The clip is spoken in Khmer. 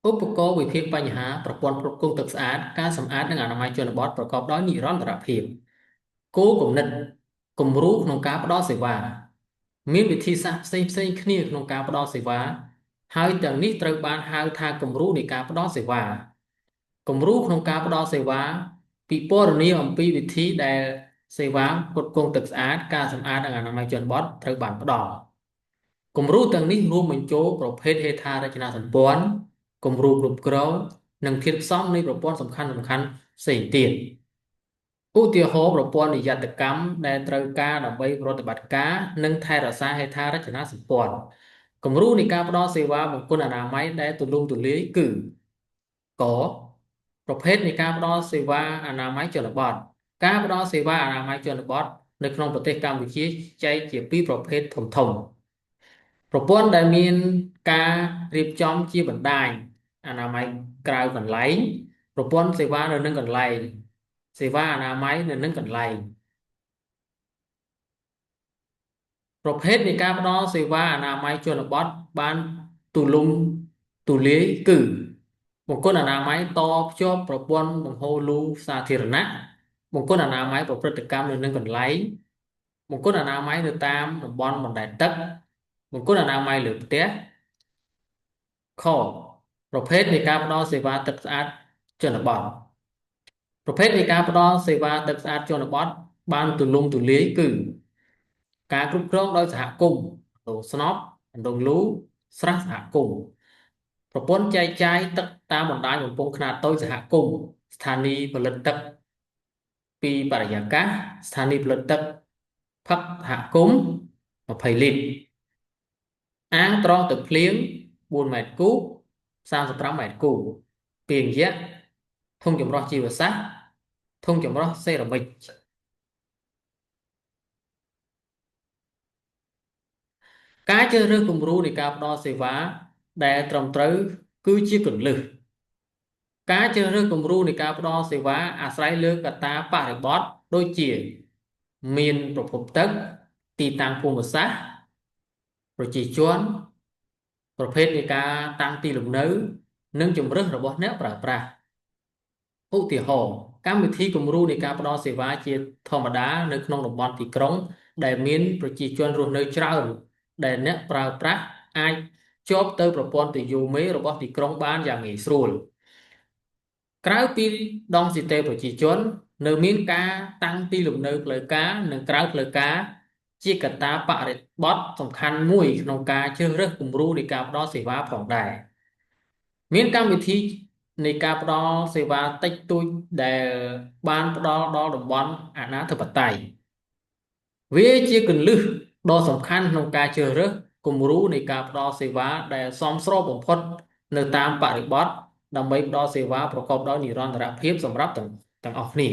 ឧបករណ៍វិភាគបញ្ហាប្រព័ន្ធផ្គត់ផ្គង់ទឹកស្អាតការសម្អាតនិងអនាម័យជនបទប្រកបដោយនិរន្តរភាពគោលគំនិតគំរូក្នុងការផ្តល់សេវាមានវិធីសាស្ត្រផ្សេងគ្នាក្នុងការផ្តល់សេវាហើយទាំងនេះត្រូវបានហៅថាគំរូនៃការផ្តល់សេវាគំរូក្នុងការផ្តល់សេវាពិពណ៌នាអំពីវិធីដែលសេវាផ្គត់ផ្គង់ទឹកស្អាតការសម្អាតនិងអនាម័យជនបទត្រូវបានផ្តល់ គំរូទាំងនេះរួមបញ្ចូលប្រភេទហេដ្ឋារចនាសម្ព័ន្ធគំរូគ្រប់គ្រងនិងធាតុផ្សំនៃប្រព័ន្ធសំខាន់ៗផ្សេងទៀតឧទាហរណ៍ប្រព័ន្ធនិយត្តកម្មដែលត្រូវការដើម្បីប្រតិបត្តិការនិងថែរក្សាហេដ្ឋារចនាសម្ព័ន្ធគំរូនៃការផ្តល់សេវាបង្គន់អនាម័យដែលទូលំទូលាយគឺកប្រភេទនៃការផ្តល់សេវាអនាម័យជនបទការផ្តល់សេវាអនាម័យជនបទនៅក្នុងប្រទេសកម្ពុជាចែកជាពីរប្រភេទធំៗ ប្រព័ន្ធដែលមានការរៀបចំជាបណ្ដាញអនាម័យក្រៅកន្លែងប្រព័ន្ធសេវានៅនឹងកន្លែងសេវាអនាម័យនៅនឹងកន្លែងប្រភេទនៃការផ្ដល់សេវាអនាម័យជនបទបានទូលំទូលាយគឺបង្គន់អនាម័យតភ្ជាប់ប្រព័ន្ធបង្ហូរលូសាធារណៈបង្គន់អនាម័យប្រព្រឹត្តកម្មនៅនឹងកន្លែងបង្គន់អនាម័យនៅតាមតំបន់បណ្ដែតទឹកបង្គន់អនាម័យលើផ្ទះ ខប្រភេទនៃការផ្ដល់សេវាទឹកស្អាតជនបទប្រភេទនៃការផ្ដល់សេវាទឹកស្អាតជនបទបានទូលំទូលាយគឺការគ្រប់គ្រងដោយសហគមន៍ដងស្នប់ដងលូស្រះសហគមន៍ប្រព័ន្ធចែកចាយទឹកតាមបណ្ដាញបំពង់ខ្នាតតូចសហគមន៍ស្ថានីយផលិតទឹកពីបរិយាកាសស្ថានីយផលិតទឹកផឹកសហគមន៍20លីត្រអាងត្រងទឹកភ្លៀង4ម៉ែត្រគូប35ម៉ែត្រគូបពាងយក្សធុងចម្រោះជីវសាស្ត្រធុងចម្រោះសេរ៉ាមិចការជ្រើសរើសគំរូនៃការផ្ដល់សេវាដែលត្រឹមត្រូវគឺជាគន្លឹះការជ្រើសរើសគំរូនៃការផ្ដល់សេវាអាស្រ័យលើកត្តាបរិបទដូចជាមានប្រភពទឹកទីតាំងភូមិសាស្ត្រប្រជាជនប្រភេទនៃការតាំងទីលំនៅនិងជម្រើសរបស់អ្នកប្រើប្រាស់ឧទាហរណ៍កម្មវិធីគំរូនៃការផ្ដល់សេវាជាធម្មតានៅក្នុងតំបន់ទីក្រុងដែលមានប្រជាជនរស់នៅច្រើនដែលអ្នកប្រើប្រាស់អាចជាប់ទៅប្រព័ន្ធទយោមេរបស់ទីក្រុងបានយ៉ាងងាយស្រួលក្រៅពីដងស៊ីតេប្រជាជននៅមានការតាំងទីលំនៅផ្លូវការនិងក្រៅផ្លូវការជាកត្តាបរិបទសំខាន់មួយក្នុងការជ្រើសរើសគំរូនៃការផ្ដល់សេវាផងដែរមានកម្មវិធីនៃការផ្ដល់សេវាតិចតួចដែលបានផ្ដល់ដល់តំបន់អនាធិបតេយ្យវាជាគន្លឹះដ៏សំខាន់ក្នុងការជ្រើសរើសគំរូនៃការផ្ដល់សេវាដែលសមស្របបំផុតនៅតាមបរិបទដើម្បីផ្ដល់សេវាប្រកបដោយនិរន្តរភាពសម្រាប់ទាំងអស់គ្នា